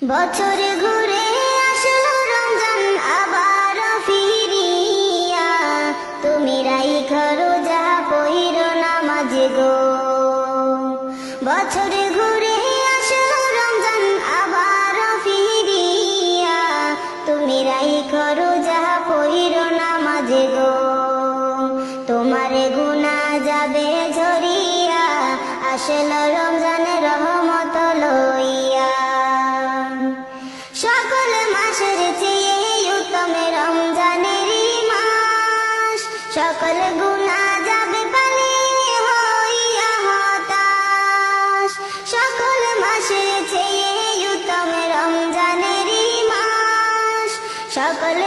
বছর ঘুরে আসলো রমজান আবার ফিরিয়া, তুমি রাইখা রোজা পইরো নামাজ গো। বছর ঘুরে আসলো রমজান আবার ফিরিয়া, তুমি রাইখা রোজা পইরো নামাজ গো। তোমার গুনাহ যাবে ঝরিয়া, আসলো রমজানের রহমত লইয়া। সকল মাসের চেয়ে উত্তম রমজানের মাস, সকল গুনাহ যাবে পালিয়ে হইয়া হতাশ। সকল মাসের চেয়ে উত্তম রমজানের মাস, সকল